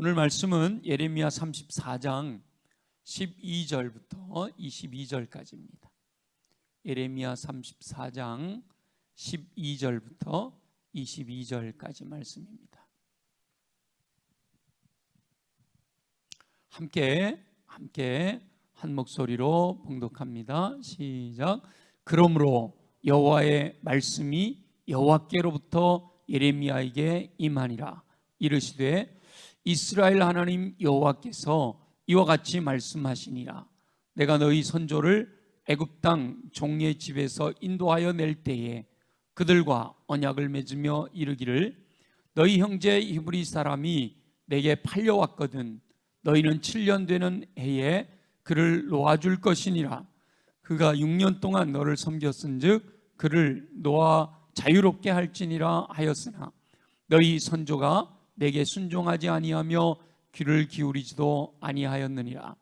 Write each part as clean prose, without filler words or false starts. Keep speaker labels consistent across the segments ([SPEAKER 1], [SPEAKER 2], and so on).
[SPEAKER 1] 오늘 말씀은 예레미야 34장 12절부터 22절까지입니다. 예레미야 34장 12절부터 22절까지 말씀입니다. 함께 한 목소리로 봉독합니다. 시작. 그러므로 여호와의 말씀이 여호와께로부터 예레미야에게 임하니라. 이르시되 이스라엘 하나님 여호와께서 이와 같이 말씀하시니라. 내가 너희 선조를 애굽 땅 종의 집에서 인도하여 낼 때에 그들과 언약을 맺으며 이르기를 너희 형제 히브리 사람이 내게 팔려왔거든 너희는 7년 되는 해에 그를 놓아줄 것이니라. 그가 6년 동안 너를 섬겼은즉 그를 놓아 자유롭게 할지니라 하였으나 너희 선조가 내게 순종하지 아니하며 귀를 기울이지도 아니하였느니라.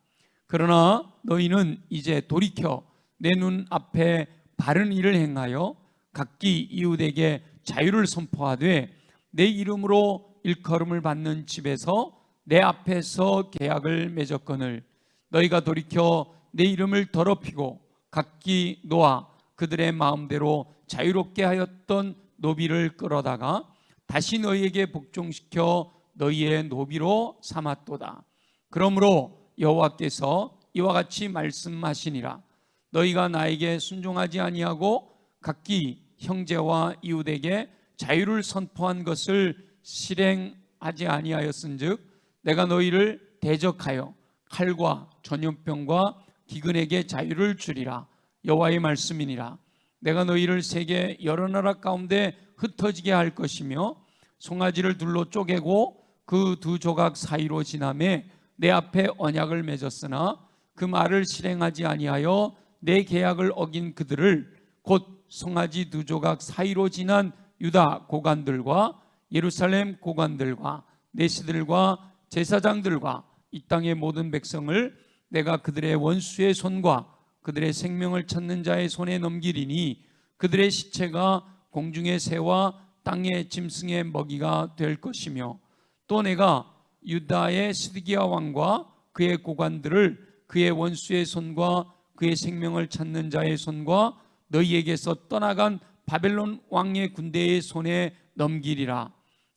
[SPEAKER 1] 그러나 너희는 이제 돌이켜 내 눈 앞에 바른 일을 행하여 각기 이웃에게 자유를 선포하되 내 이름으로 일컬음을 받는 집에서 내 앞에서 계약을 맺었거늘 너희가 돌이켜 내 이름을 더럽히고 각기 놓아 그들의 마음대로 자유롭게 하였던 노비를 끌어다가 다시 너희에게 복종시켜 너희의 노비로 삼았도다. 그러므로 여호와께서 이와 같이 말씀하시니라. 너희가 나에게 순종하지 아니하고 각기 형제와 이웃에게 자유를 선포한 것을 실행하지 아니하였은즉 내가 너희를 대적하여 칼과 전염병과 기근에게 자유를 주리라. 여호와의 말씀이니라. 내가 너희를 세계 여러 나라 가운데 흩어지게 할 것이며 송아지를 둘로 쪼개고 그 두 조각 사이로 지나매 내 앞에 언약을 맺었으나 그 말을 실행하지 아니하여 내 계약을 어긴 그들을 곧 송아지 두 조각 사이로 지난 유다 고관들과 예루살렘 고관들과 내시들과 제사장들과 이 땅의 모든 백성을 내가 그들의 원수의 손과 그들의 생명을 찾는 자의 손에 넘기리니 그들의 시체가 공중의 새와 땅의 짐승의 먹이가 될 것이며 또 내가 유다의 시드기야 왕과 그의 고관들을 그의 원수의 손과 그의 생명을 찾는 자의 손과 너희에게서 떠나간 바벨론 왕의 군대의 손에 넘기리라.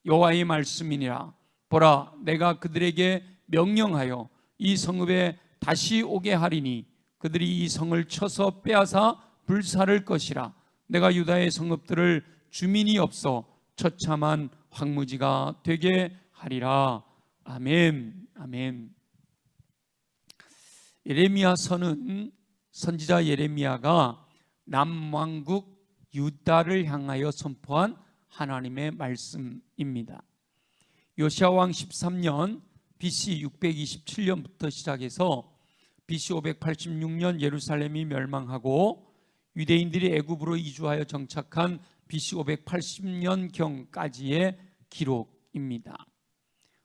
[SPEAKER 1] 여호와의 말씀이니라. 보라, 내가 그들에게 명령하여 이 성읍에 다시 오게 하리니 그들이 이 성을 쳐서 빼앗아 불사를 것이라. 내가 유다의 성읍들을 주민이 없어 처참한 황무지가 되게 하리라. 아멘. 아멘. 예레미야서는 선지자 예레미야가 남왕국 유다를 향하여 선포한 하나님의 말씀입니다. 요시야 왕 13년 BC 627년부터 시작해서 BC 586년 예루살렘이 멸망하고 유대인들이 애굽으로 이주하여 정착한 BC 580년경까지의 기록입니다.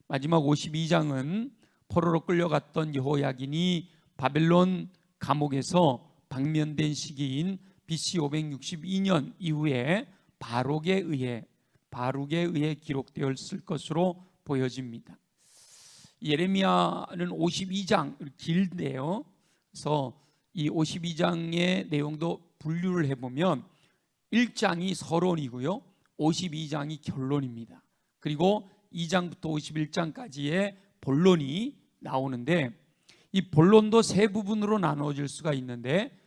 [SPEAKER 1] 마지막 52장은 포로로 끌려갔던 여호야긴이 바벨론 감옥에서 방면된 시기인 BC 562년 이후에 바룩에 의해 기록되었을 것으로 보여집니다. 예레미야는 52장 길대요. 그래서 이 52장의 내용도 분류를 해보면 1장이 서론이고요 52장이 결론입니다. 그리고 2장부터 51장까지의 본론이 나오는데 이 본론도 세 부분으로 나눠질 수가 있는데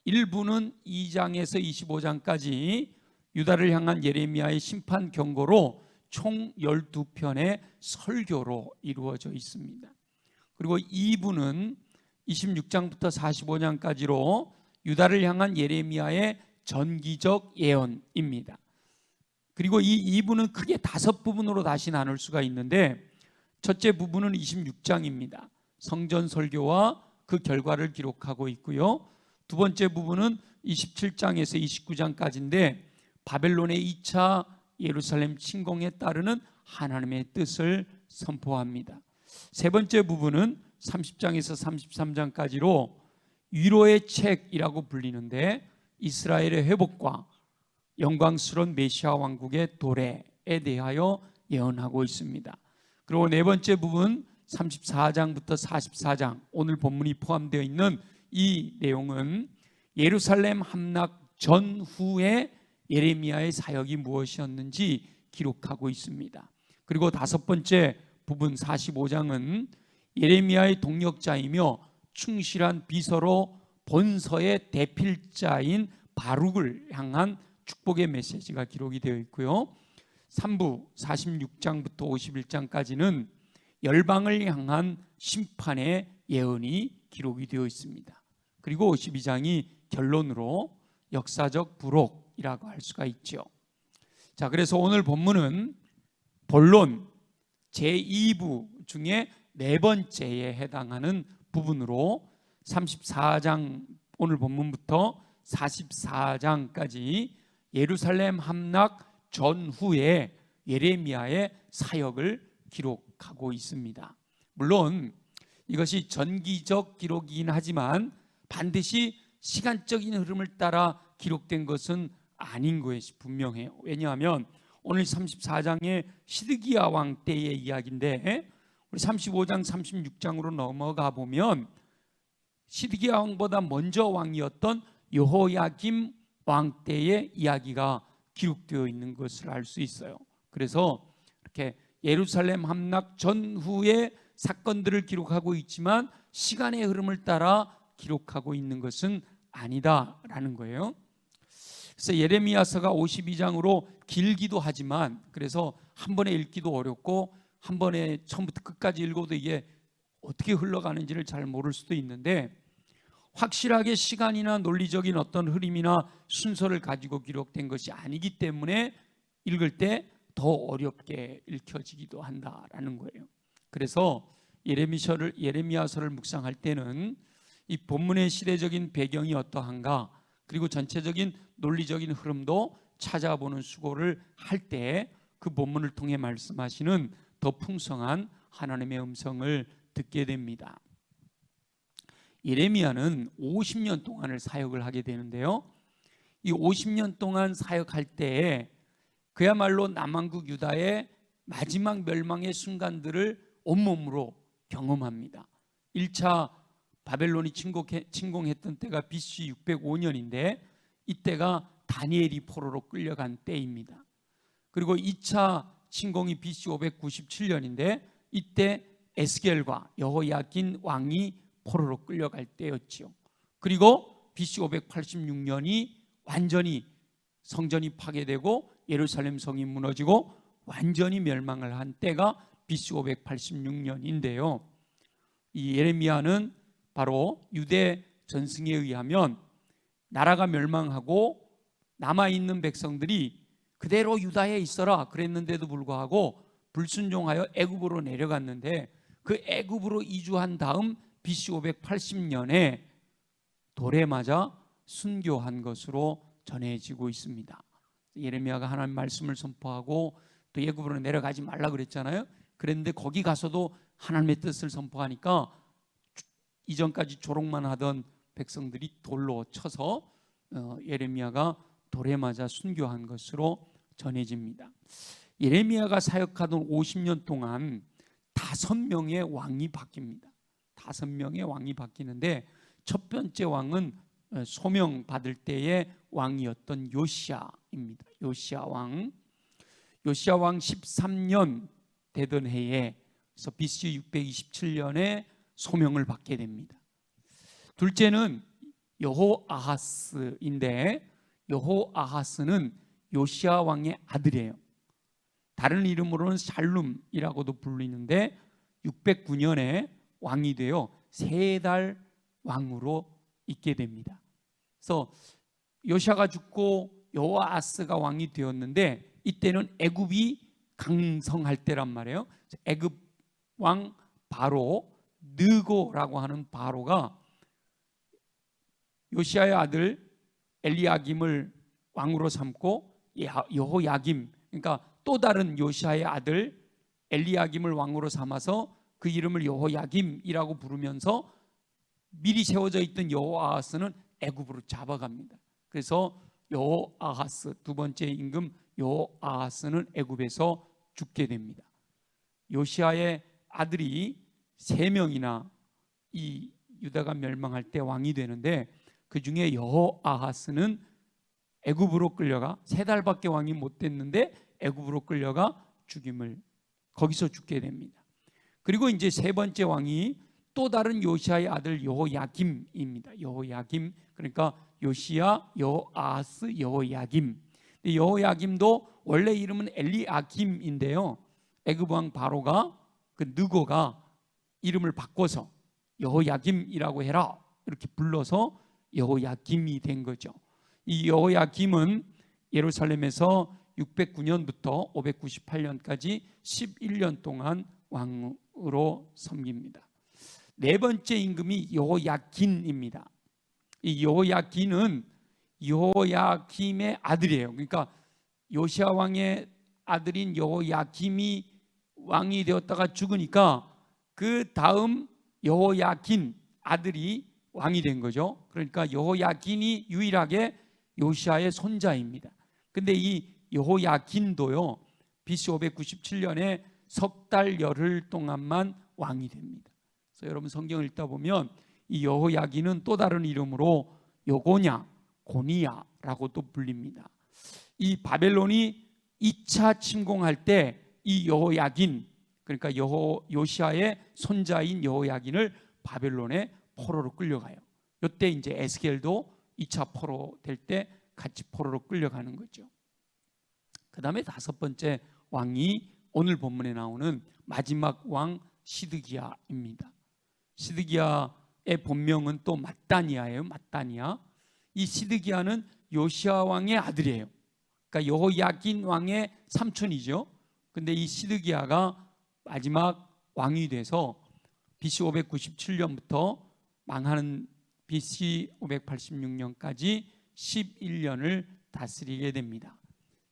[SPEAKER 1] 일부는 2장에서 25장까지 유다를 향한 예레미야의 심판 경고로 총 12편의 설교로 이루어져 있습니다. 그리고 2부는 26장부터 45장까지로 유다를 향한 예레미야의 전기적 예언입니다. 그리고 이 2부는 크게 5부분으로 다시 나눌 수가 있는데 첫째 부분은 26장입니다. 성전 설교와 그 결과를 기록하고 있고요. 두 번째 부분은 27장에서 29장까지인데 바벨론의 2차 예루살렘 침공에 따르는 하나님의 뜻을 선포합니다. 세 번째 부분은 30장에서 33장까지로 위로의 책이라고 불리는데 이스라엘의 회복과 영광스러운 메시아 왕국의 도래에 대하여 예언하고 있습니다. 그리고 네 번째 부분 34장부터 44장 오늘 본문이 포함되어 있는 이 내용은 예루살렘 함락 전후에 예레미야의 사역이 무엇이었는지 기록하고 있습니다. 그리고 다섯 번째 부분 45장은 예레미야의 동역자이며 충실한 비서로 본서의 대필자인 바룩을 향한 축복의 메시지가 기록이 되어 있고요. 3부 46장부터 51장까지는 열방을 향한 심판의 예언이 기록이 되어 있습니다. 그리고 52장이 결론으로 역사적 부록이라고 할 수가 있죠. 자, 그래서 오늘 본문은 본론 제2부 중에 네 번째에 해당하는 부분으로 34장 오늘 본문부터 44장까지 예루살렘 함락 전후에 예레미야의 사역을 기록하고 있습니다. 물론 이것이 전기적 기록이긴 하지만 반드시 시간적인 흐름을 따라 기록된 것은 아닌 것이 분명해요. 왜냐하면 오늘 34장의 시드기야 왕 때의 이야기인데 우리 35장 36장으로 넘어가 보면 시드기야 왕보다 먼저 왕이었던 여호야김 왕 때의 이야기가 기록되어 있는 것을 알 수 있어요. 그래서 이렇게 예루살렘 함락 전후의 사건들을 기록하고 있지만 시간의 흐름을 따라 기록하고 있는 것은 아니다라는 거예요. 그래서 예레미야서가 52장으로 길기도 하지만 그래서 한 번에 읽기도 어렵고 한 번에 처음부터 끝까지 읽어도 이게 어떻게 흘러가는지를 잘 모를 수도 있는데 확실하게 시간이나 논리적인 어떤 흐름이나 순서를 가지고 기록된 것이 아니기 때문에 읽을 때 더 어렵게 읽혀지기도 한다라는 거예요. 그래서 예레미야서를 묵상할 때는 이 본문의 시대적인 배경이 어떠한가 그리고 전체적인 논리적인 흐름도 찾아보는 수고를 할 때 그 본문을 통해 말씀하시는 더 풍성한 하나님의 음성을 듣게 됩니다. 예레미야는 50년 동안을 사역을 하게 되는데요. 이 50년 동안 사역할 때에 그야말로 남왕국 유다의 마지막 멸망의 순간들을 온몸으로 경험합니다. 1차 바벨론이 침공했던 때가 BC 605년인데 이때가 다니엘이 포로로 끌려간 때입니다. 그리고 2차 침공이 BC 597년인데 이때 에스겔과 여호야긴 왕이 포로로 끌려갈 때였지요. 그리고 BC 586년이 완전히 성전이 파괴되고 예루살렘 성이 무너지고 완전히 멸망을 한 때가 BC 586년인데요. 이 예레미야는 바로 유대 전승에 의하면 나라가 멸망하고 남아있는 백성들이 그대로 유다에 있어라 그랬는데도 불구하고 불순종하여 애굽으로 내려갔는데 그 애굽으로 이주한 다음 BC 580년에 돌에 맞아 순교한 것으로 전해지고 있습니다. 예레미야가 하나님 말씀을 선포하고 또 애굽으로 내려가지 말라 그랬잖아요. 그랬는데 거기 가서도 하나님의 뜻을 선포하니까 이전까지 조롱만 하던 백성들이 돌로 쳐서 예레미야가 돌에 맞아 순교한 것으로 전해집니다. 예레미야가 사역하던 50년 동안 5명의 왕이 바뀝니다. 5명의 왕이 바뀌는데 첫 번째 왕은 소명 받을 때의 왕이었던 요시야입니다. 요시야 왕 13년 되던 해에 그래서 BC 627년에 소명을 받게 됩니다. 둘째는 여호아하스인데 여호아하스는 요시야 왕의 아들이에요. 다른 이름으로는 샬룸이라고도 불리는데 609년에 왕이 되어 3달 왕으로 있게 됩니다. 그래서 요시야가 죽고 여호아하스가 왕이 되었는데 이때는 애굽이 강성할 때란 말이에요. 애굽 왕 바로 느고라고 하는 바로가 요시야의 아들 엘리야김을 왕으로 삼고 여호야김 그러니까 또 다른 요시야의 아들 엘리야김을 왕으로 삼아서 그 이름을 여호야김이라고 부르면서 미리 세워져 있던 여호아하스는 애굽으로 잡아갑니다. 그래서 여호아하스 두 번째 임금 여호아하스는 애굽에서 죽게 됩니다. 요시아의 아들이 3명이나 이 유다가 멸망할 때 왕이 되는데, 그 중에 여호아하스는 애굽으로 끌려가 3달밖에 왕이 못 됐는데 애굽으로 끌려가 거기서 죽게 됩니다. 그리고 이제 3번째 왕이 또 다른 요시아의 아들 여호야김입니다. 여호야김, 그러니까 요시야, 여호아하스, 여호야김. 여호야김도 원래 이름은 엘리아김인데요, 애굽 왕 바로가 그 느고가 이름을 바꿔서 여호야김이라고 해라 이렇게 불러서 여호야김이 된 거죠. 이 여호야김은 예루살렘에서 609년부터 598년까지 11년 동안 왕으로 섬깁니다. 4번째 임금이 여호야긴입니다. 이 여호야긴은 여호야김의 아들이에요. 그러니까 요시아 왕의 아들인 여호야김이 왕이 되었다가 죽으니까 그 다음 여호야긴 아들이 왕이 된 거죠. 그러니까 여호야긴이 유일하게 요시아의 손자입니다. 근데 이 여호야긴도요, BC 597년에 3달 열흘 동안만 왕이 됩니다. 그래서 여러분 성경을 읽다 보면 이 여호야긴은 또 다른 이름으로 요고냐, 고니야라고도 불립니다. 이 바벨론이 2차 침공할 때 이 여호야긴, 그러니까 요시아의 손자인 여호야긴을 바벨론에 포로로 끌려가요. 이때 이제 에스겔도 2차 포로 될 때 같이 포로로 끌려가는 거죠. 그 다음에 5번째 왕이 오늘 본문에 나오는 마지막 왕 시드기야입니다. 시드기야의 본명은 또 맏다니아예요. 맏다니아. 이 시드기야는 요시아 왕의 아들이에요. 그러니까 여호야긴 왕의 삼촌이죠. 근데 이 시드기야가 마지막 왕이 돼서 BC 597년부터 망하는 BC 586년까지 11년을 다스리게 됩니다.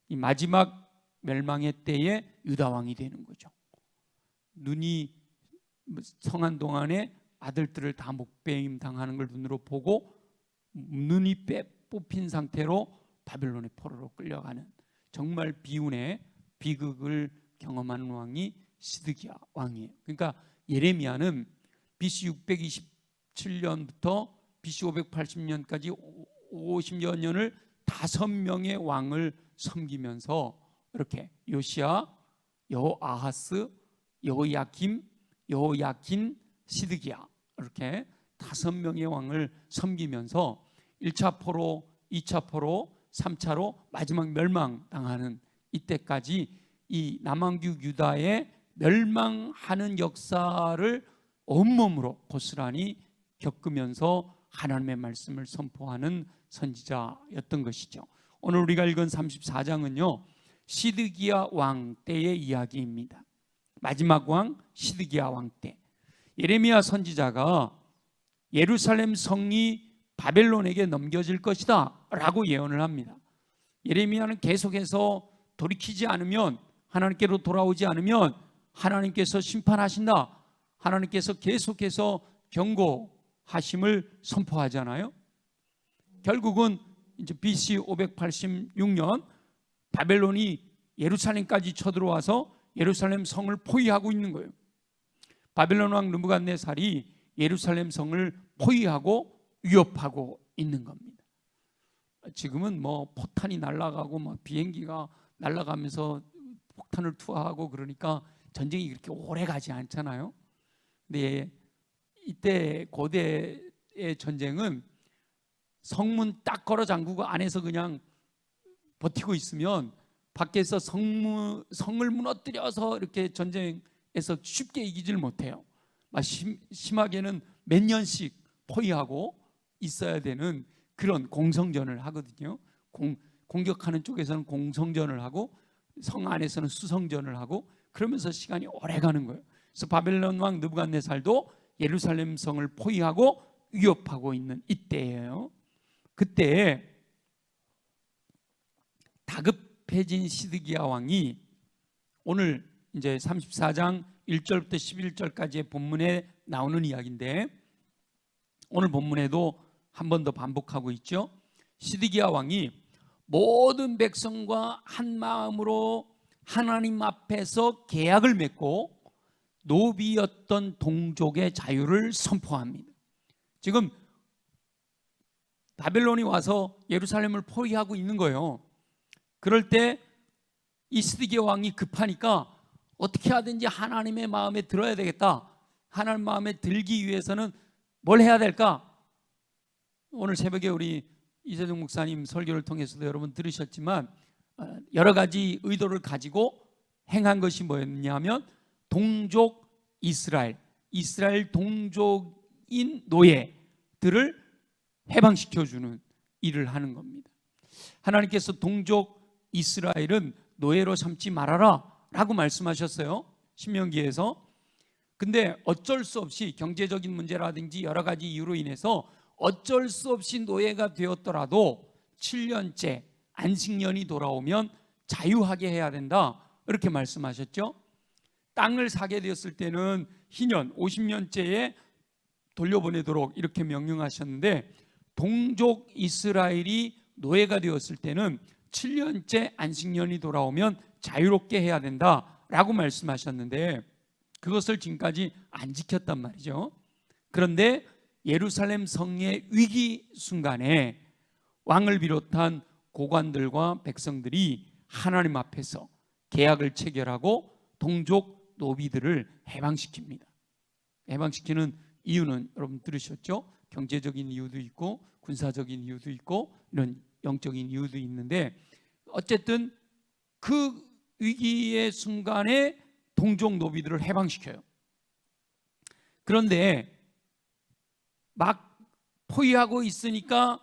[SPEAKER 1] 이 마지막 멸망의 때에 유다 왕이 되는 거죠. 눈이 성한 동안에 아들들을 다 목배임 당하는 걸 눈으로 보고 눈이 뽑힌 상태로 바벨론의 포로로 끌려가는 정말 비운의 비극을 경험하는 왕이 시드기야 왕이에요. 그러니까 예레미야는 BC 627년부터 BC 580년까지 50여 년을 5명의 왕을 섬기면서 이렇게 요시야, 여호아하스, 여호야김, 여호야긴, 시드기야 이렇게 5명의 왕을 섬기면서 1차 포로, 2차 포로, 3차로 마지막 멸망당하는 이때까지 이 남왕국 유다의 멸망하는 역사를 온몸으로 고스란히 겪으면서 하나님의 말씀을 선포하는 선지자였던 것이죠. 오늘 우리가 읽은 34장은요 시드기야 왕 때의 이야기입니다. 마지막 왕 시드기야 왕 때 예레미야 선지자가 예루살렘 성이 바벨론에게 넘겨질 것이다 라고 예언을 합니다. 예레미야는 계속해서 돌이키지 않으면, 하나님께로 돌아오지 않으면 하나님께서 심판하신다, 하나님께서 계속해서 경고하심을 선포하잖아요. 결국은 이제 BC 586년 바벨론이 예루살렘까지 쳐들어와서 예루살렘 성을 포위하고 있는 거예요. 바벨론 왕 느부갓네살이 예루살렘 성을 포위하고 위협하고 있는 겁니다. 지금은 뭐 포탄이 날아가고 뭐 비행기가 날아가면서 폭탄을 투하하고 그러니까 전쟁이 그렇게 오래 가지 않잖아요. 근데 이때 고대의 전쟁은 성문 딱 걸어 잠그고 안에서 그냥 버티고 있으면 밖에서 성을 무너뜨려서 이렇게 전쟁에서 쉽게 이기질 못해요. 심하게는 몇 년씩 포위하고 있어야 되는 그런 공성전을 하거든요. 공격하는 쪽에서는 공성전을 하고 성 안에서는 수성전을 하고 그러면서 시간이 오래 가는 거예요. 그래서 바벨론 왕 느부갓네살도 예루살렘 성을 포위하고 위협하고 있는 이때예요. 그때 다급해진 시드기야 왕이 오늘 이제 34장 1절부터 11절까지의 본문에 나오는 이야기인데 오늘 본문에도 한 번 더 반복하고 있죠. 시드기야 왕이 모든 백성과 한 마음으로 하나님 앞에서 계약을 맺고 노비였던 동족의 자유를 선포합니다. 지금 바벨론이 와서 예루살렘을 포위하고 있는 거예요. 그럴 때 이 시드기야 왕이 급하니까 어떻게 하든지 하나님의 마음에 들어야 되겠다. 하나님 마음에 들기 위해서는 뭘 해야 될까? 오늘 새벽에 우리 이재동 목사님 설교를 통해서도 여러분 들으셨지만 여러 가지 의도를 가지고 행한 것이 뭐였냐면 동족 이스라엘 동족인 노예들을 해방시켜주는 일을 하는 겁니다. 하나님께서 동족 이스라엘은 노예로 삼지 말아라 라고 말씀하셨어요, 신명기에서. 근데 어쩔 수 없이 경제적인 문제라든지 여러 가지 이유로 인해서 어쩔 수 없이 노예가 되었더라도 7년째 안식년이 돌아오면 자유하게 해야 된다, 이렇게 말씀하셨죠. 땅을 사게 되었을 때는 희년 50년째에 돌려보내도록 이렇게 명령하셨는데, 동족 이스라엘이 노예가 되었을 때는 7년째 안식년이 돌아오면 자유롭게 해야 된다라고 말씀하셨는데 그것을 지금까지 안 지켰단 말이죠. 그런데 예루살렘 성의 위기 순간에 왕을 비롯한 고관들과 백성들이 하나님 앞에서 계약을 체결하고 동족 노비들을 해방시킵니다. 해방시키는 이유는 여러분 들으셨죠? 경제적인 이유도 있고 군사적인 이유도 있고 이런 영적인 이유도 있는데, 어쨌든 그 위기의 순간에 동족 노비들을 해방시켜요. 그런데 막 포위하고 있으니까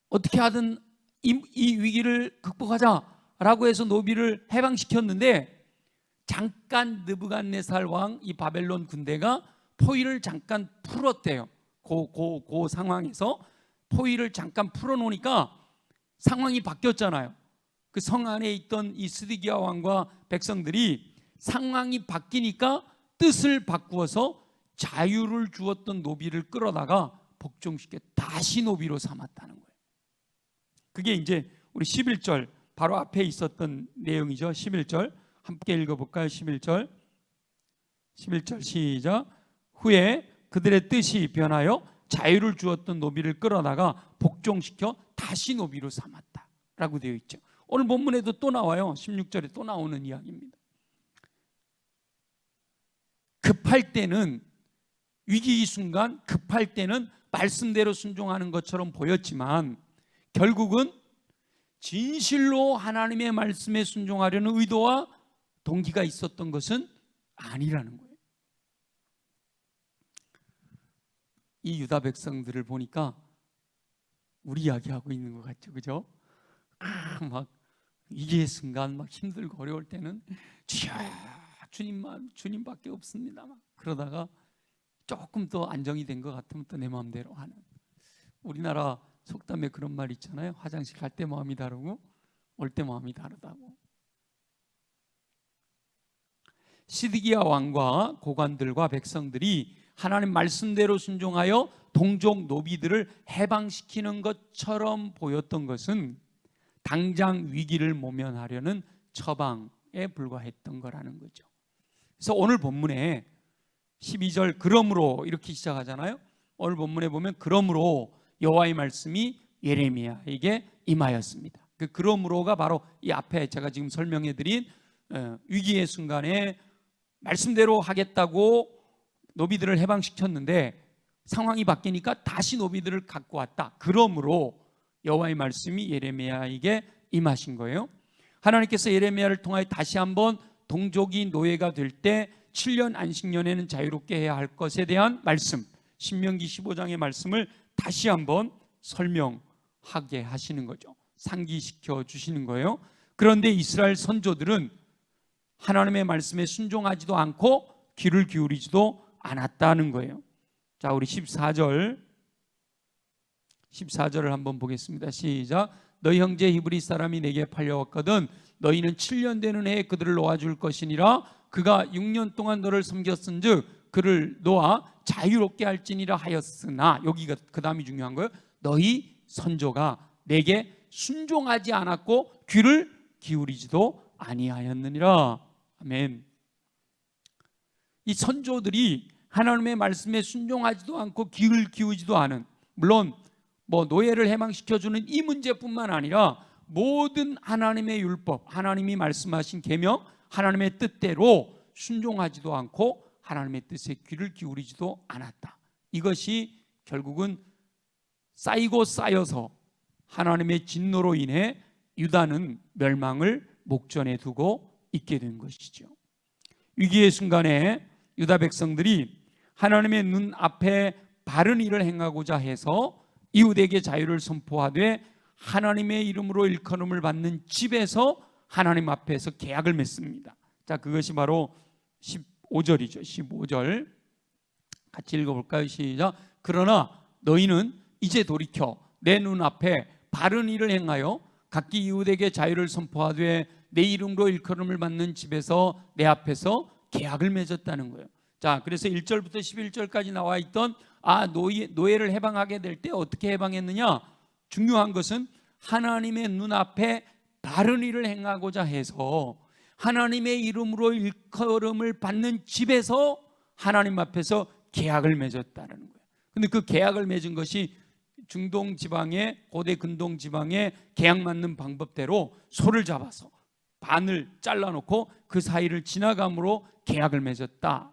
[SPEAKER 1] 어떻게 하든 이 위기를 극복하자라고 해서 노비를 해방시켰는데, 잠깐 느부갓네살 왕, 이 바벨론 군대가 포위를 잠깐 풀었대요. 그 상황에서 포위를 잠깐 풀어놓으니까 상황이 바뀌었잖아요. 그 성 안에 있던 이 스디기야 왕과 백성들이 상황이 바뀌니까 뜻을 바꾸어서 자유를 주었던 노비를 끌어다가 복종시켜 다시 노비로 삼았다는 거예요. 그게 이제 우리 11절 바로 앞에 있었던 내용이죠. 11절 함께 읽어볼까요? 11절 시작. 후에 그들의 뜻이 변하여 자유를 주었던 노비를 끌어다가 복종시켜 다시 노비로 삼았다라고 되어 있죠. 오늘 본문에도 또 나와요. 16절에 또 나오는 이야기입니다. 급할 때는, 위기 순간 급할 때는 말씀대로 순종하는 것처럼 보였지만 결국은 진실로 하나님의 말씀에 순종하려는 의도와 동기가 있었던 것은 아니라는 거예요. 이 유다 백성들을 보니까 우리 이야기하고 있는 것 같죠, 그죠? 막 위기의 순간, 막 힘들고 어려울 때는 주여 주님밖에 없습니다. 막 그러다가 조금 더 안정이 된 것 같으면 또 내 마음대로 하는. 우리나라 속담에 그런 말 있잖아요. 화장실 갈 때 마음이 다르고 올 때 마음이 다르다고. 시드기야 왕과 고관들과 백성들이 하나님 말씀대로 순종하여 동족 노비들을 해방시키는 것처럼 보였던 것은 당장 위기를 모면하려는 처방에 불과했던 거라는 거죠. 그래서 오늘 본문에 12절 그러므로 이렇게 시작하잖아요. 오늘 본문에 보면 그러므로 여호와의 말씀이 예레미야에게 임하였습니다. 그 그러므로가 바로 이 앞에 제가 지금 설명해 드린 위기의 순간에 말씀대로 하겠다고 노비들을 해방시켰는데 상황이 바뀌니까 다시 노비들을 갖고 왔다. 그러므로 여호와의 말씀이 예레미야에게 임하신 거예요. 하나님께서 예레미야를 통하여 다시 한번 동족이 노예가 될 때 7년 안식년에는 자유롭게 해야 할 것에 대한 말씀, 신명기 15장의 말씀을 다시 한번 설명하게 하시는 거죠. 상기시켜 주시는 거예요. 그런데 이스라엘 선조들은 하나님의 말씀에 순종하지도 않고 귀를 기울이지도 않았다는 거예요. 자, 우리 14절을 한번 보겠습니다. 시작. 너희 형제 히브리 사람이 내게 팔려왔거든 너희는 7년 되는 해에 그들을 놓아줄 것이니라. 그가 6년 동안 너를 섬겼은즉 그를 놓아 자유롭게 할지니라 하였으나, 여기가 그 다음이 중요한 거예요. 너희 선조가 내게 순종하지 않았고 귀를 기울이지도 아니하였느니라. 아멘. 이 선조들이 하나님의 말씀에 순종하지도 않고 귀를 기울이지도 않은, 물론 노예를 해방시켜주는 이 문제뿐만 아니라 모든 하나님의 율법, 하나님이 말씀하신 계명, 하나님의 뜻대로 순종하지도 않고 하나님의 뜻에 귀를 기울이지도 않았다. 이것이 결국은 쌓이고 쌓여서 하나님의 진노로 인해 유다는 멸망을 목전에 두고 있게 된 것이죠. 위기의 순간에 유다 백성들이 하나님의 눈 앞에 바른 일을 행하고자 해서 이웃에게 자유를 선포하되 하나님의 이름으로 일컬음을 받는 집에서 하나님 앞에서 계약을 맺습니다. 자, 그것이 바로 15절이죠. 15절 같이 읽어볼까요? 시작. 그러나 너희는 이제 돌이켜 내 눈앞에 바른 일을 행하여 각기 이웃에게 자유를 선포하되 내 이름으로 일컬음을 받는 집에서 내 앞에서 계약을 맺었다는 거예요. 자, 그래서 1절부터 11절까지 나와 있던 노예를 해방하게 될 때 어떻게 해방했느냐? 중요한 것은 하나님의 눈앞에 바른 일을 행하고자 해서 하나님의 이름으로 일컬음을 받는 집에서 하나님 앞에서 계약을 맺었다는 거예요. 근데 그 계약을 맺은 것이 중동 지방의, 고대 근동 지방의 계약 맞는 방법대로 소를 잡아서 반을 잘라놓고 그 사이를 지나감으로 계약을 맺었다.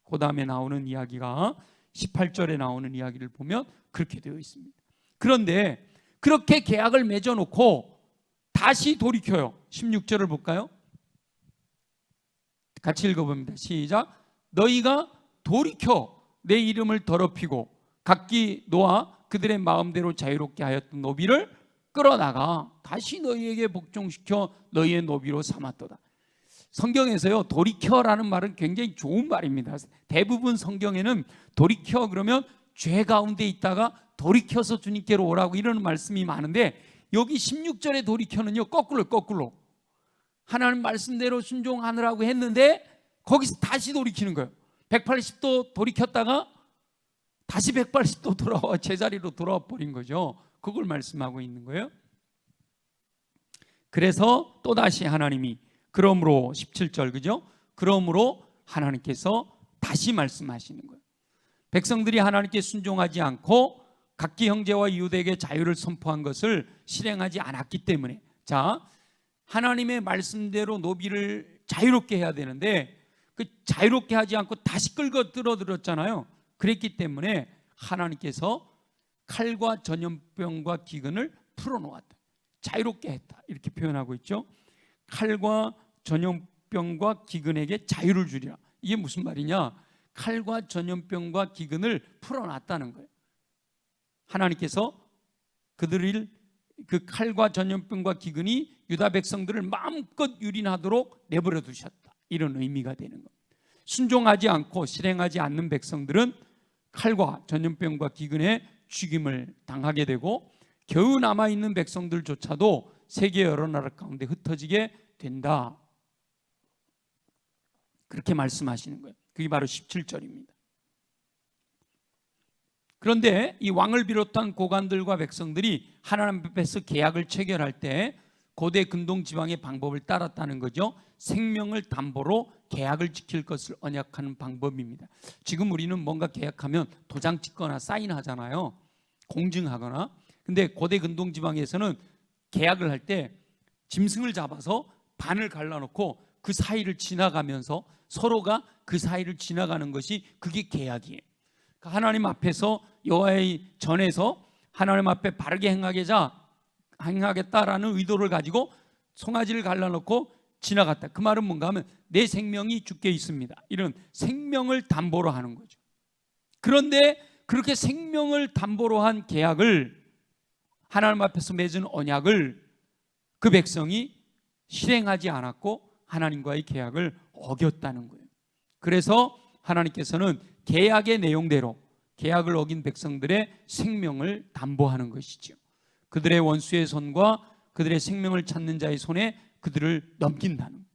[SPEAKER 1] 그 다음에 나오는 이야기가 18절에 나오는 이야기를 보면 그렇게 되어 있습니다. 그런데 그렇게 계약을 맺어놓고 다시 돌이켜요. 16절을 볼까요? 같이 읽어봅니다. 시작. 너희가 돌이켜 내 이름을 더럽히고 각기 너와 그들의 마음대로 자유롭게 하였던 노비를 끌어나가 다시 너희에게 복종시켜 너희의 노비로 삼았도다. 성경에서요, 돌이켜라는 말은 굉장히 좋은 말입니다. 대부분 성경에는 돌이켜 그러면 죄 가운데 있다가 돌이켜서 주님께로 오라고 이러는 말씀이 많은데, 여기 16절의 돌이켜는요 거꾸로 하나님 말씀대로 순종하느라고 했는데 거기서 다시 돌이키는 거예요. 180도 돌이켰다가 다시 180도 돌아와 제자리로 돌아와 버린 거죠. 그걸 말씀하고 있는 거예요. 그래서 또다시 하나님이 그러므로 17절 그죠? 그러므로 하나님께서 다시 말씀하시는 거예요. 백성들이 하나님께 순종하지 않고 각기 형제와 이웃에게 자유를 선포한 것을 실행하지 않았기 때문에, 자, 하나님의 말씀대로 노비를 자유롭게 해야 되는데 그 자유롭게 하지 않고 다시 끌고 들어들었잖아요. 그랬기 때문에 하나님께서 칼과 전염병과 기근을 풀어놓았다. 자유롭게 했다. 이렇게 표현하고 있죠. 칼과 전염병과 기근에게 자유를 주리라. 이게 무슨 말이냐? 칼과 전염병과 기근을 풀어놨다는 거예요. 하나님께서 그들을 그 칼과 전염병과 기근이 유다 백성들을 마음껏 유린하도록 내버려 두셨다. 이런 의미가 되는 겁니다. 순종하지 않고 실행하지 않는 백성들은 칼과 전염병과 기근에 죽임을 당하게 되고 겨우 남아있는 백성들조차도 세계 여러 나라 가운데 흩어지게 된다. 그렇게 말씀하시는 거예요. 그게 바로 17절입니다. 그런데 이 왕을 비롯한 고관들과 백성들이 하나님 앞에서 계약을 체결할 때 고대 근동 지방의 방법을 따랐다는 거죠. 생명을 담보로 계약을 지킬 것을 언약하는 방법입니다. 지금 우리는 뭔가 계약하면 도장 찍거나 사인하잖아요. 공증하거나. 근데 고대 근동 지방에서는 계약을 할 때 짐승을 잡아서 반을 갈라놓고 그 사이를 지나가면서 서로가 그 사이를 지나가는 것이 그게 계약이에요. 하나님 앞에서 여호와의 전에서 하나님 앞에 바르게 행하겠다라는 의도를 가지고 송아지를 갈라놓고 지나갔다. 그 말은 뭔가 하면 내 생명이 주께 있습니다. 이런 생명을 담보로 하는 거죠. 그런데 그렇게 생명을 담보로 한 계약을, 하나님 앞에서 맺은 언약을 그 백성이 실행하지 않았고 하나님과의 계약을 어겼다는 거예요. 그래서 하나님께서는 계약의 내용대로 계약을 어긴 백성들의 생명을 담보하는 것이죠. 그들의 원수의 손과 그들의 생명을 찾는 자의 손에 그들을 넘긴다는 거예요.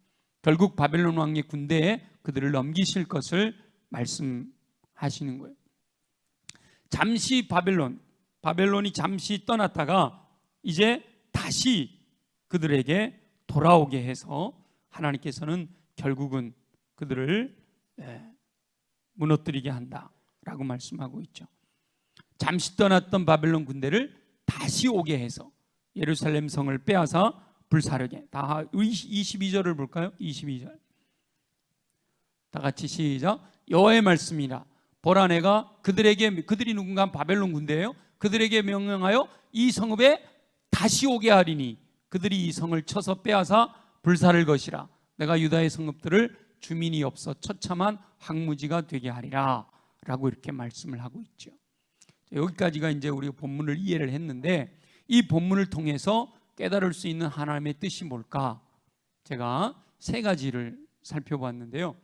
[SPEAKER 1] 결국 바벨론 왕의 군대에 그들을 넘기실 것을 말씀하시는 거예요. 잠시 바벨론이 잠시 떠났다가 이제 다시 그들에게 돌아오게 해서 하나님께서는 결국은 그들을 무너뜨리게 한다라고 말씀하고 있죠. 잠시 떠났던 바벨론 군대를 다시 오게 해서 예루살렘 성을 빼앗아 불사르게. 다 22절을 볼까요? 22절 다 같이 시작. 여호와의 말씀이라 보라 내가 그들이 누군가 바벨론 군대예요. 그들에게 명령하여 이 성읍에 다시 오게 하리니 그들이 이 성을 쳐서 빼앗아 불사를 것이라. 내가 유다의 성읍들을 주민이 없어 처참한 황무지가 되게 하리라 라고 이렇게 말씀을 하고 있죠. 여기까지가 이제 우리가 본문을 이해를 했는데, 이 본문을 통해서 깨달을 수 있는 하나님의 뜻이 뭘까? 제가 세 가지를 살펴봤는데요.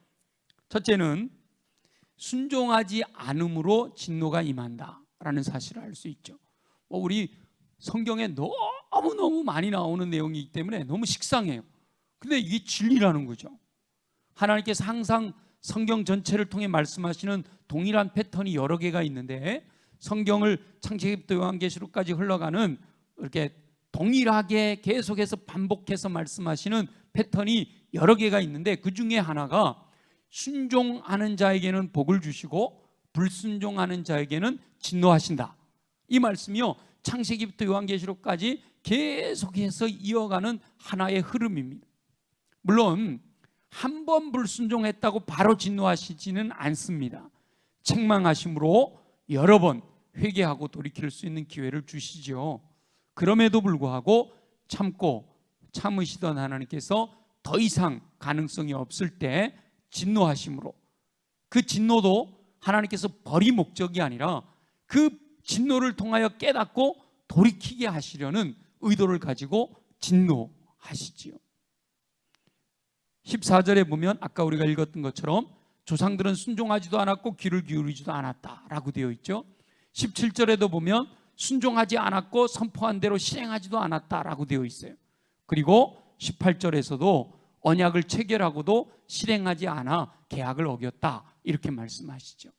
[SPEAKER 1] 첫째는 순종하지 않음으로 진노가 임한다라는 사실을 알 수 있죠. 우리 성경에 너무너무 많이 나오는 내용이기 때문에 너무 식상해요. 근데 이게 진리라는 거죠. 하나님께서 항상 성경 전체를 통해 말씀하시는 동일한 패턴이 여러 개가 있는데, 성경을 창세기부터 요한계시록까지 흘러가는 이렇게 동일하게 계속해서 반복해서 말씀하시는 패턴이 여러 개가 있는데, 그 중에 하나가 순종하는 자에게는 복을 주시고 불순종하는 자에게는 진노하신다. 이 말씀이요, 창세기부터 요한계시록까지 계속해서 이어가는 하나의 흐름입니다. 물론 한 번 불순종했다고 바로 진노하시지는 않습니다. 책망하심으로 여러 번 회개하고 돌이킬 수 있는 기회를 주시죠. 그럼에도 불구하고 참으시던 하나님께서 더 이상 가능성이 없을 때 진노하심으로, 그 진노도 하나님께서 벌이 목적이 아니라 그 진노를 통하여 깨닫고 돌이키게 하시려는 의도를 가지고 진노하시지요. 14절에 보면 아까 우리가 읽었던 것처럼 조상들은 순종하지도 않았고 귀를 기울이지도 않았다라고 되어 있죠. 17절에도 보면 순종하지 않았고 선포한 대로 실행하지도 않았다라고 되어 있어요. 그리고 18절에서도 언약을 체결하고도 실행하지 않아 계약을 어겼다, 이렇게 말씀하시죠.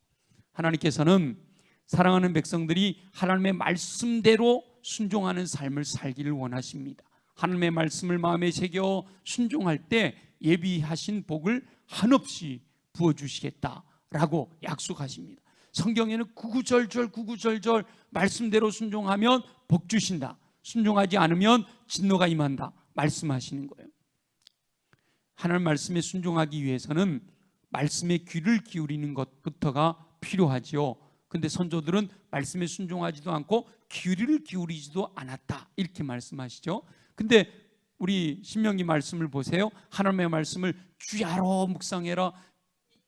[SPEAKER 1] 하나님께서는 사랑하는 백성들이 하나님의 말씀대로 순종하는 삶을 살기를 원하십니다. 하나님의 말씀을 마음에 새겨 순종할 때 예비하신 복을 한없이 부어주시겠다라고 약속하십니다. 성경에는 구구절절 말씀대로 순종하면 복 주신다, 순종하지 않으면 진노가 임한다 말씀하시는 거예요. 하나님 말씀에 순종하기 위해서는 말씀에 귀를 기울이는 것부터가 필요하지요. 근데 선조들은 말씀에 순종하지도 않고 귀를 기울이지도 않았다, 이렇게 말씀하시죠. 근데 우리 신명기 말씀을 보세요. 하나님의 말씀을 주야로 묵상해라.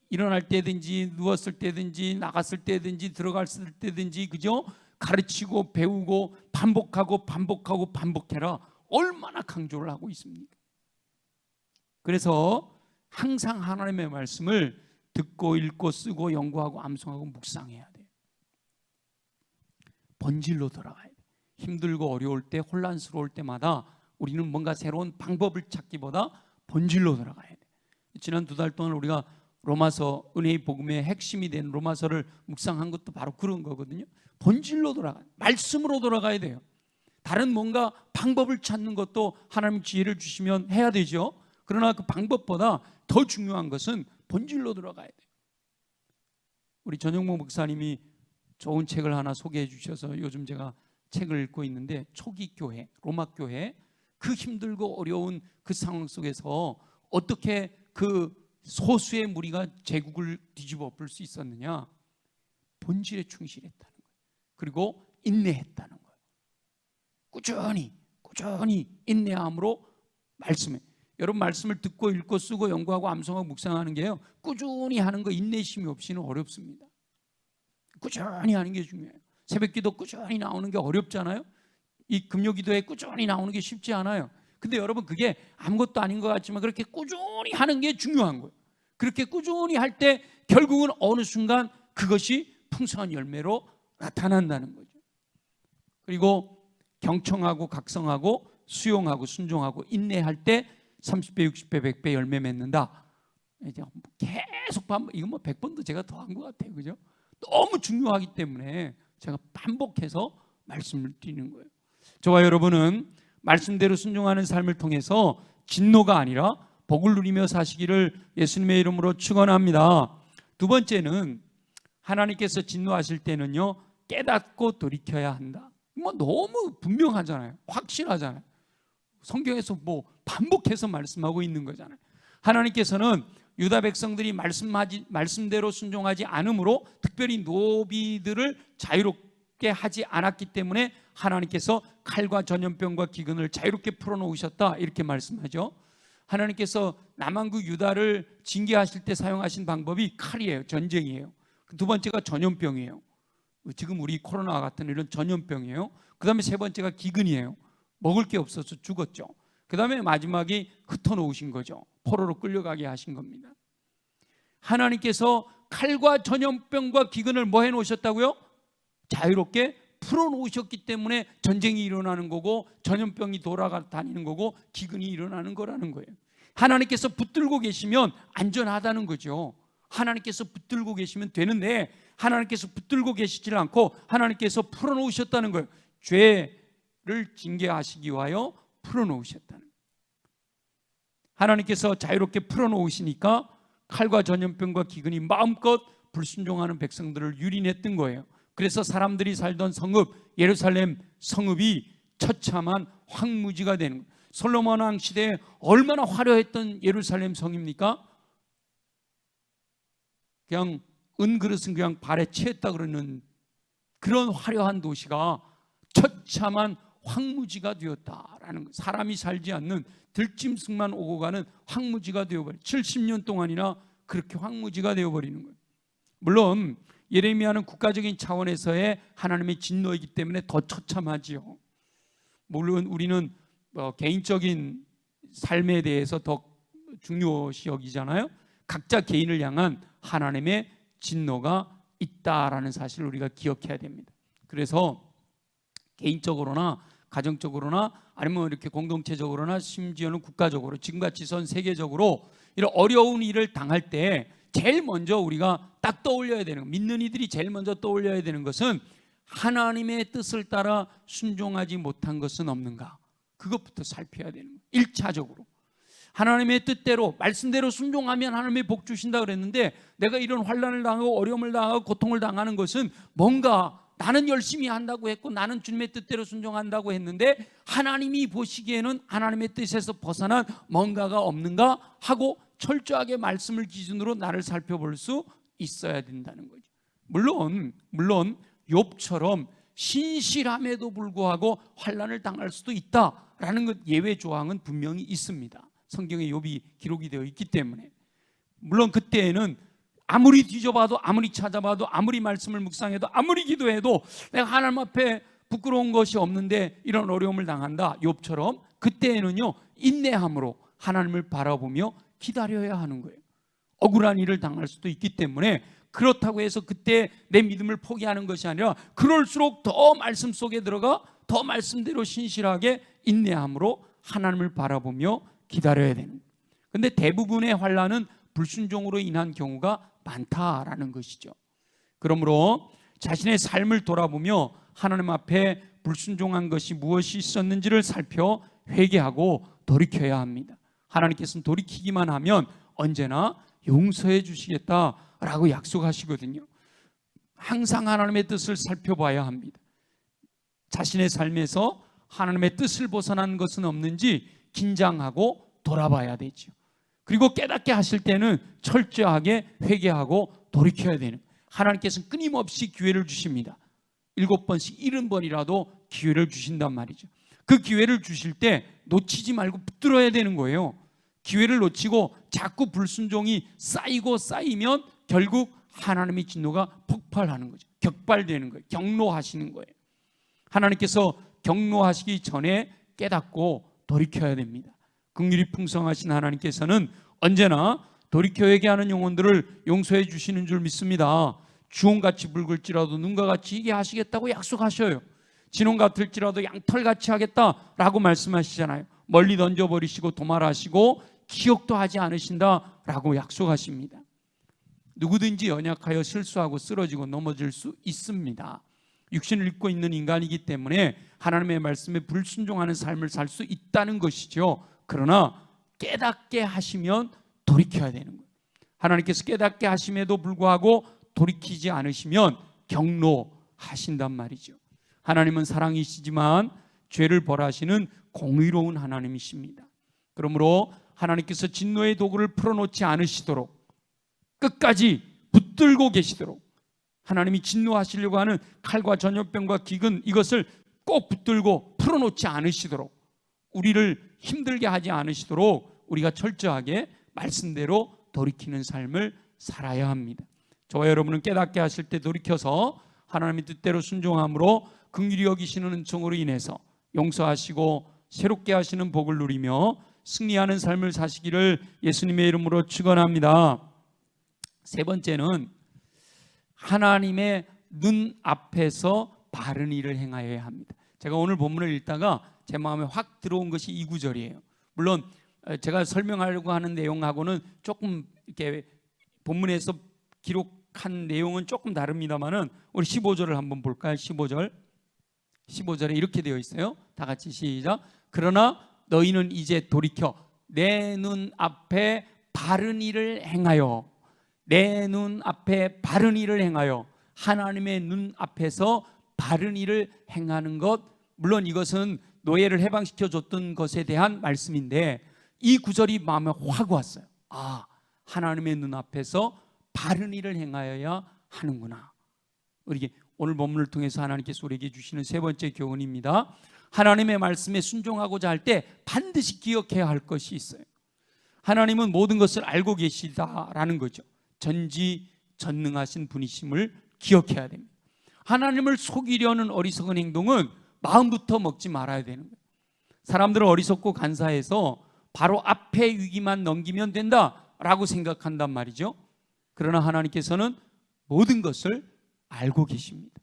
[SPEAKER 1] 일어날 때든지 누웠을 때든지 나갔을 때든지 들어갔을 때든지, 그죠? 가르치고 배우고 반복해라. 얼마나 강조를 하고 있습니까? 그래서 항상 하나님의 말씀을 듣고 읽고 쓰고 연구하고 암송하고 묵상해야 돼요. 본질로 돌아가야 돼요. 힘들고 어려울 때, 혼란스러울 때마다 우리는 뭔가 새로운 방법을 찾기보다 본질로 돌아가야 돼요. 지난 2달 동안 우리가 로마서, 은혜의 복음의 핵심이 된 로마서를 묵상한 것도 바로 그런 거거든요. 본질로 돌아가요. 말씀으로 돌아가야 돼요. 다른 뭔가 방법을 찾는 것도 하나님 지혜를 주시면 해야 되죠. 그러나 그 방법보다 더 중요한 것은 본질로 들어가야 돼요. 우리 전영모 목사님이 좋은 책을 하나 소개해 주셔서 요즘 제가 책을 읽고 있는데, 초기 교회, 로마 교회, 그 힘들고 어려운 그 상황 속에서 어떻게 그 소수의 무리가 제국을 뒤집어 엎을 수 있었느냐? 본질에 충실했다는 거예요. 그리고 인내했다는 거예요. 꾸준히 인내함으로 말씀에, 여러분 말씀을 듣고 읽고 쓰고 연구하고 암송하고 묵상하는 게요, 꾸준히 하는 거 인내심이 없이는 어렵습니다. 꾸준히 하는 게 중요해요. 새벽기도 꾸준히 나오는 게 어렵잖아요. 이 금요기도에 꾸준히 나오는 게 쉽지 않아요. 근데 여러분 그게 아무것도 아닌 것 같지만 그렇게 꾸준히 하는 게 중요한 거예요. 그렇게 꾸준히 할 때 결국은 어느 순간 그것이 풍성한 열매로 나타난다는 거죠. 그리고 경청하고 각성하고 수용하고 순종하고 인내할 때 30배, 60배, 100배 열매 맺는다. 이제 계속 이건 뭐 100번도 제가 더 한 것 같아요. 그죠? 너무 중요하기 때문에 제가 반복해서 말씀을 드리는 거예요. 저와 여러분은 말씀대로 순종하는 삶을 통해서 진노가 아니라 복을 누리며 사시기를 예수님의 이름으로 축원합니다. 두 번째는 하나님께서 진노하실 때는요, 깨닫고 돌이켜야 한다. 뭐 너무 분명하잖아요. 확실하잖아요. 성경에서 뭐 반복해서 말씀하고 있는 거잖아요. 하나님께서는 유다 백성들이 말씀대로 순종하지 않으므로 특별히 노비들을 자유롭게 하지 않았기 때문에 하나님께서 칼과 전염병과 기근을 자유롭게 풀어놓으셨다, 이렇게 말씀하죠. 하나님께서 남한국 유다를 징계하실 때 사용하신 방법이 칼이에요. 전쟁이에요. 두 번째가 전염병이에요. 지금 우리 코로나와 같은 이런 전염병이에요. 그 다음에 세 번째가 기근이에요. 먹을 게 없어서 죽었죠. 그 다음에 마지막이 흩어놓으신 거죠. 포로로 끌려가게 하신 겁니다. 하나님께서 칼과 전염병과 기근을 뭐 해놓으셨다고요? 자유롭게 풀어놓으셨기 때문에 전쟁이 일어나는 거고, 전염병이 돌아다니는 거고, 기근이 일어나는 거라는 거예요. 하나님께서 붙들고 계시면 안전하다는 거죠. 하나님께서 붙들고 계시면 되는데, 하나님께서 붙들고 계시질 않고 하나님께서 풀어놓으셨다는 거예요. 죄를 징계하시기 위하여 풀어놓으셨다는 거예요. 하나님께서 자유롭게 풀어놓으시니까 칼과 전염병과 기근이 마음껏 불순종하는 백성들을 유린했던 거예요. 그래서 사람들이 살던 성읍, 예루살렘 성읍이 처참한 황무지가 되는 거예요. 솔로몬 왕 시대에 얼마나 화려했던 예루살렘 성입니까? 그냥 은그릇은 그냥 발에 채했다 그러는 그런 화려한 도시가 처참한 황무지가 되었다라는 것. 사람이 살지 않는 들짐승만 오고 가는 황무지가 되어버린, 70년 동안이나 그렇게 황무지가 되어버리는 거예요. 물론 예레미야는 국가적인 차원에서의 하나님의 진노이기 때문에 더 처참하지요. 물론 우리는 개인적인 삶에 대해서 더 중요시 여기잖아요. 각자 개인을 향한 하나님의 진노가 있다라는 사실을 우리가 기억해야 됩니다. 그래서 개인적으로나 가정적으로나 아니면 이렇게 공동체적으로나 심지어는 국가적으로 지금같이 전 세계적으로 이런 어려운 일을 당할 때 제일 먼저 우리가 딱 떠올려야 되는, 믿는 이들이 제일 먼저 떠올려야 되는 것은 하나님의 뜻을 따라 순종하지 못한 것은 없는가, 그것부터 살펴야 되는 거예요. 1차적으로 하나님의 뜻대로 말씀대로 순종하면 하나님의 복 주신다 그랬는데, 내가 이런 환난을 당하고 어려움을 당하고 고통을 당하는 것은 뭔가 나는 열심히 한다고 했고 나는 주님의 뜻대로 순종한다고 했는데 하나님이 보시기에는 하나님의 뜻에서 벗어난 뭔가가 없는가 하고 철저하게 말씀을 기준으로 나를 살펴볼 수 있어야 된다는 거죠. 물론 욥처럼 신실함에도 불구하고 환난을 당할 수도 있다라는 것, 예외 조항은 분명히 있습니다. 성경에 욥이 기록이 되어 있기 때문에. 물론 그때에는 아무리 뒤져봐도, 아무리 찾아봐도, 아무리 말씀을 묵상해도, 아무리 기도해도 내가 하나님 앞에 부끄러운 것이 없는데 이런 어려움을 당한다, 욥처럼. 그때에는요, 인내함으로 하나님을 바라보며 기다려야 하는 거예요. 억울한 일을 당할 수도 있기 때문에. 그렇다고 해서 그때 내 믿음을 포기하는 것이 아니라 그럴수록 더 말씀 속에 들어가 더 말씀대로 신실하게 인내함으로 하나님을 바라보며 기다려야 되는 거예요. 그런데 대부분의 환난은 불순종으로 인한 경우가 많다라는 것이죠. 그러므로 자신의 삶을 돌아보며 하나님 앞에 불순종한 것이 무엇이 있었는지를 살펴 회개하고 돌이켜야 합니다. 하나님께서는 돌이키기만 하면 언제나 용서해 주시겠다라고 약속하시거든요. 항상 하나님의 뜻을 살펴봐야 합니다. 자신의 삶에서 하나님의 뜻을 벗어난 것은 없는지 긴장하고 돌아봐야 되죠. 그리고 깨닫게 하실 때는 철저하게 회개하고 돌이켜야 되는, 하나님께서는 끊임없이 기회를 주십니다. 7번씩 70번이라도 기회를 주신단 말이죠. 그 기회를 주실 때 놓치지 말고 붙들어야 되는 거예요. 기회를 놓치고 자꾸 불순종이 쌓이고 쌓이면 결국 하나님의 진노가 폭발하는 거죠. 격발되는 거예요. 경노하시는 거예요. 하나님께서 경노하시기 전에 깨닫고 돌이켜야 됩니다. 긍휼이 풍성하신 하나님께서는 언제나 돌이켜 회개하는 영혼들을 용서해 주시는 줄 믿습니다. 주홍같이 붉을지라도 눈과 같이 희게 하시겠다고 약속하셔요. 진홍 같을지라도 양털같이 하겠다라고 말씀하시잖아요. 멀리 던져버리시고 도말하시고 기억도 하지 않으신다라고 약속하십니다. 누구든지 연약하여 실수하고 쓰러지고 넘어질 수 있습니다. 육신을 입고 있는 인간이기 때문에 하나님의 말씀에 불순종하는 삶을 살 수 있다는 것이죠. 그러나 깨닫게 하시면 돌이켜야 되는 거예요. 하나님께서 깨닫게 하심에도 불구하고 돌이키지 않으시면 경로하신단 말이죠. 하나님은 사랑이시지만 죄를 벌하시는 공의로운 하나님이십니다. 그러므로 하나님께서 진노의 도구를 풀어놓지 않으시도록 끝까지 붙들고 계시도록, 하나님이 진노하시려고 하는 칼과 전염병과 기근, 이것을 꼭 붙들고 풀어놓지 않으시도록, 우리를 힘들게 하지 않으시도록 우리가 철저하게 말씀대로 돌이키는 삶을 살아야 합니다. 저와 여러분은 깨닫게 하실 때 돌이켜서 하나님의 뜻대로 순종함으로 긍휼히 여기시는 은총으로 인해서 용서하시고 새롭게 하시는 복을 누리며 승리하는 삶을 사시기를 예수님의 이름으로 축원합니다. 세 번째는 하나님의 눈 앞에서 바른 일을 행하여야 합니다. 제가 오늘 본문을 읽다가 제 마음에 확 들어온 것이 이 구절이에요. 물론 제가 설명하려고 하는 내용하고는 조금 이렇게 본문에서 기록한 내용은 조금 다릅니다만은 우리 15절을 한번 볼까요? 15절에 이렇게 되어 있어요. 다 같이 시작. 그러나 너희는 이제 돌이켜 내 눈 앞에 바른 일을 행하여, 내 눈 앞에 바른 일을 행하여, 하나님의 눈 앞에서 바른 일을 행하는 것, 물론 이것은 노예를 해방시켜 줬던 것에 대한 말씀인데 이 구절이 마음에 확 왔어요. 아, 하나님의 눈 앞에서 바른 일을 행하여야 하는구나. 우리 오늘 본문을 통해서 하나님께서 우리에게 주시는 세 번째 교훈입니다. 하나님의 말씀에 순종하고자 할 때 반드시 기억해야 할 것이 있어요. 하나님은 모든 것을 알고 계시다라는 거죠. 전지전능하신 분이심을 기억해야 됩니다. 하나님을 속이려는 어리석은 행동은 마음부터 먹지 말아야 되는 거예요. 사람들은 어리석고 간사해서 바로 앞에 위기만 넘기면 된다라고 생각한단 말이죠. 그러나 하나님께서는 모든 것을 알고 계십니다.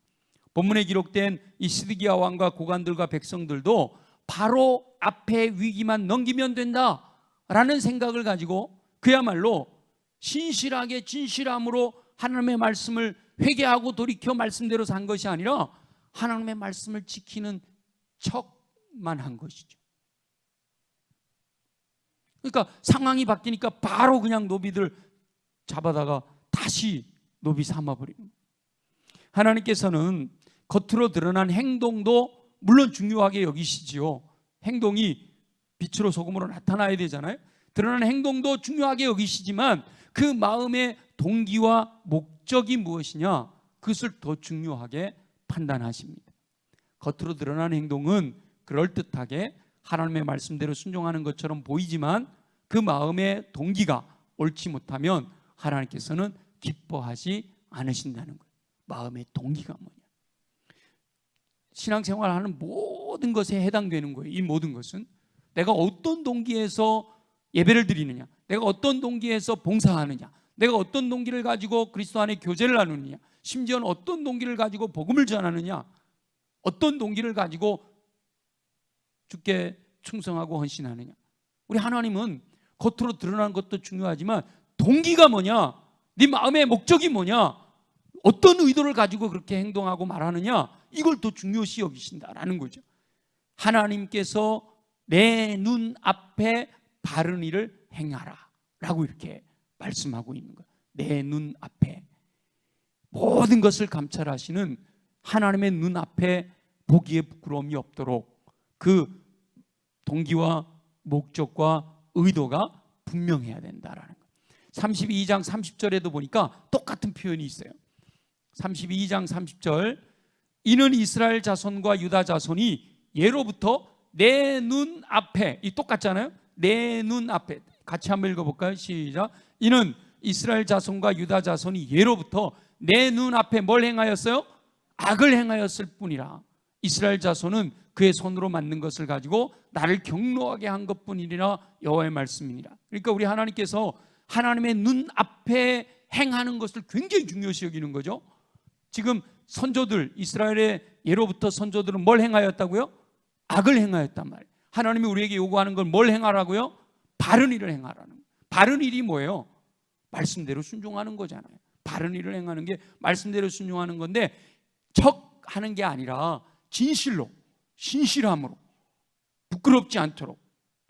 [SPEAKER 1] 본문에 기록된 이 시드기야 왕과 고관들과 백성들도 바로 앞에 위기만 넘기면 된다라는 생각을 가지고 그야말로 신실하게 진실함으로 하나님의 말씀을 회개하고 돌이켜 말씀대로 산 것이 아니라 하나님의 말씀을 지키는 척만 한 것이죠. 그러니까 상황이 바뀌니까 바로 그냥 노비들 잡아다가 다시 노비 삼아버리는 거예요. 하나님께서는 겉으로 드러난 행동도 물론 중요하게 여기시지요. 행동이 빛으로 소금으로 나타나야 되잖아요. 드러난 행동도 중요하게 여기시지만 그 마음의 동기와 목적이 무엇이냐, 그것을 더 중요하게 판단하십니다. 겉으로 드러난 행동은 그럴듯하게 하나님의 말씀대로 순종하는 것처럼 보이지만 그 마음의 동기가 옳지 못하면 하나님께서는 기뻐하지 않으신다는 거예요. 마음의 동기가 뭐냐? 신앙생활하는 모든 것에 해당되는 거예요. 이 모든 것은 내가 어떤 동기에서 예배를 드리느냐, 내가 어떤 동기에서 봉사하느냐, 내가 어떤 동기를 가지고 그리스도 안에 교제를 나누느냐, 심지어는 어떤 동기를 가지고 복음을 전하느냐, 어떤 동기를 가지고 주께 충성하고 헌신하느냐. 우리 하나님은 겉으로 드러나는 것도 중요하지만 동기가 뭐냐, 네 마음의 목적이 뭐냐, 어떤 의도를 가지고 그렇게 행동하고 말하느냐, 이걸 더 중요시 여기신다라는 거죠. 하나님께서 내 눈 앞에 바른 일을 행하라 라고 이렇게 말씀하고 있는 거예요. 내 눈 앞에 모든 것을 감찰하시는 하나님의 눈 앞에 보기에 부끄러움이 없도록 그 동기와 목적과 의도가 분명해야 된다라는 거예요. 32장 30절에도 보니까 똑같은 표현이 있어요. 32장 30절, 이는 이스라엘 자손과 유다 자손이 예로부터 내 눈 앞에, 이 똑같잖아요. 내 눈 앞에, 같이 한번 읽어볼까요? 시작. 이는 이스라엘 자손과 유다 자손이 예로부터 내 눈 앞에 뭘 행하였어요? 악을 행하였을 뿐이라. 이스라엘 자손은 그의 손으로 만든 것을 가지고 나를 경노하게 한 것뿐이니라 여호와의 말씀이니라. 그러니까 우리 하나님께서 하나님의 눈 앞에 행하는 것을 굉장히 중요시 여기는 거죠. 지금 선조들, 이스라엘의 예로부터 선조들은 뭘 행하였다고요? 악을 행하였단 말이에요. 하나님이 우리에게 요구하는 걸 뭘 행하라고요? 바른 일을 행하라는 거예요. 바른 일이 뭐예요? 말씀대로 순종하는 거잖아요. 바른 일을 행하는 게 말씀대로 순종하는 건데 척하는 게 아니라 진실로, 신실함으로, 부끄럽지 않도록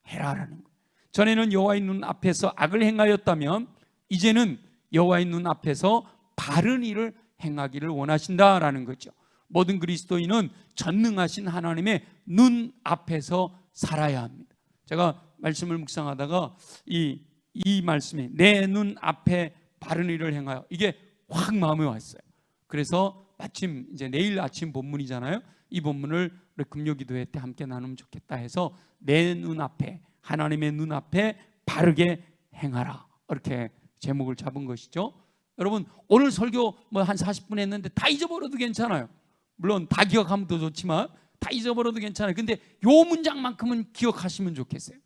[SPEAKER 1] 해라라는 거예요. 전에는 여호와의 눈 앞에서 악을 행하였다면 이제는 여호와의 눈 앞에서 바른 일을 행하기를 원하신다라는 거죠. 모든 그리스도인은 전능하신 하나님의 눈 앞에서 살아야 합니다. 제가 말씀을 묵상하다가 이 말씀이 내 눈 앞에 바른 일을 행하여, 이게 확 마음에 왔어요. 그래서 마침 이제 내일 아침 본문이잖아요. 이 본문을 우리 금요기도회 때 함께 나누면 좋겠다 해서 내 눈 앞에, 하나님의 눈 앞에 바르게 행하라, 이렇게 제목을 잡은 것이죠. 여러분, 오늘 설교 뭐 한 40분 했는데 다 잊어버려도 괜찮아요. 물론 다 기억하면 더 좋지만 다 잊어버려도 괜찮아요. 근데 요 문장만큼은 기억하시면 좋겠어요.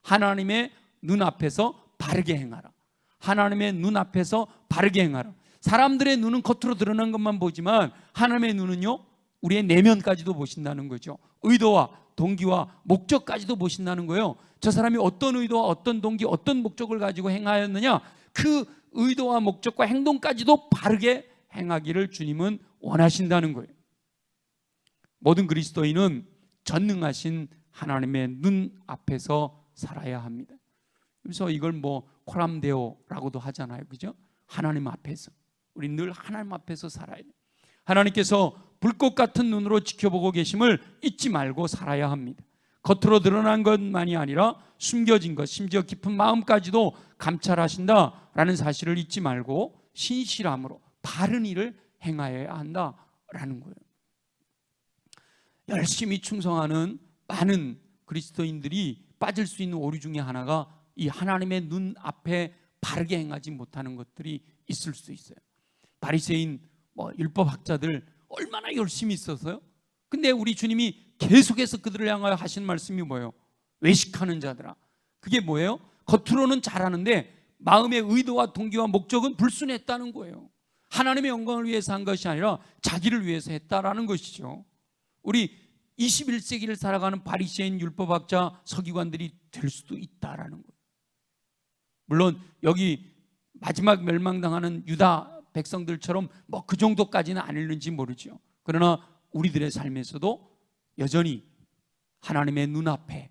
[SPEAKER 1] 하나님의 눈 앞에서 바르게 행하라. 하나님의 눈 앞에서 바르게 행하라. 사람들의 눈은 겉으로 드러난 것만 보지만 하나님의 눈은요, 우리의 내면까지도 보신다는 거죠. 의도와 동기와 목적까지도 보신다는 거예요. 저 사람이 어떤 의도와 어떤 동기, 어떤 목적을 가지고 행하였느냐, 그 의도와 목적과 행동까지도 바르게 행하기를 주님은 원하신다는 거예요. 모든 그리스도인은 전능하신 하나님의 눈 앞에서 살아야 합니다. 그래서 이걸 뭐 코람데오라고도 하잖아요, 그죠? 하나님 앞에서, 우리 늘 하나님 앞에서 살아야 돼요. 하나님께서 불꽃 같은 눈으로 지켜보고 계심을 잊지 말고 살아야 합니다. 겉으로 드러난 것만이 아니라 숨겨진 것, 심지어 깊은 마음까지도 감찰하신다라는 사실을 잊지 말고 신실함으로 바른 일을 행하여야 한다라는 거예요. 열심히 충성하는 많은 그리스도인들이 빠질 수 있는 오류 중에 하나가 이 하나님의 눈 앞에 바르게 행하지 못하는 것들이 있을 수 있어요. 바리새인, 율법학자들 얼마나 열심히 있었어요? 근데 우리 주님이 계속해서 그들을 향하여 하신 말씀이 뭐예요? 외식하는 자들아. 그게 뭐예요? 겉으로는 잘하는데 마음의 의도와 동기와 목적은 불순했다는 거예요. 하나님의 영광을 위해서 한 것이 아니라 자기를 위해서 했다라는 것이죠. 우리 21세기를 살아가는 바리새인 율법학자 서기관들이 될 수도 있다라는 거예요. 물론 여기 마지막 멸망당하는 유다 백성들처럼 그 정도까지는 아닐는지 모르죠. 그러나 우리들의 삶에서도 여전히 하나님의 눈앞에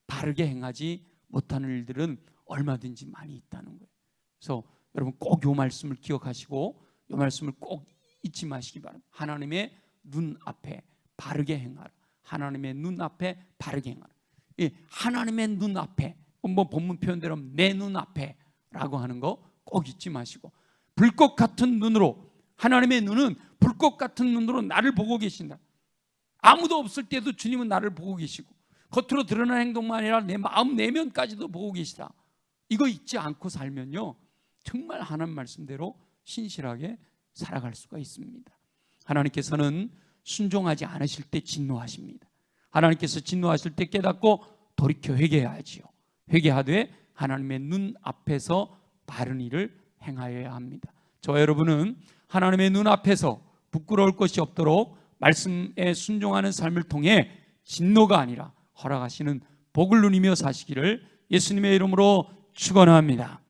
[SPEAKER 1] 바르게 행하지 못하는 일들은 얼마든지 많이 있다는 거예요. 그래서 여러분 꼭 이 말씀을 기억하시고 이 말씀을 꼭 잊지 마시기 바랍니다. 하나님의 눈 앞에 바르게 행하라. 하나님의 눈 앞에 바르게 행하라. 하나님의 눈 앞에, 본문 표현대로 내 눈 앞에 라고 하는 거 꼭 잊지 마시고, 불꽃 같은 눈으로, 하나님의 눈은 불꽃 같은 눈으로 나를 보고 계신다. 아무도 없을 때도 주님은 나를 보고 계시고 겉으로 드러난 행동만 아니라 내 마음 내면까지도 보고 계시다. 이거 잊지 않고 살면요, 정말 하나님 말씀대로 신실하게 살아갈 수가 있습니다. 하나님께서는 순종하지 않으실 때 진노하십니다. 하나님께서 진노하실 때 깨닫고 돌이켜 회개해야지요. 회개하되 하나님의 눈 앞에서 바른 일을 행하여야 합니다. 저와 여러분은 하나님의 눈 앞에서 부끄러울 것이 없도록 말씀에 순종하는 삶을 통해 진노가 아니라 허락하시는 복을 누리며 사시기를 예수님의 이름으로 축원합니다.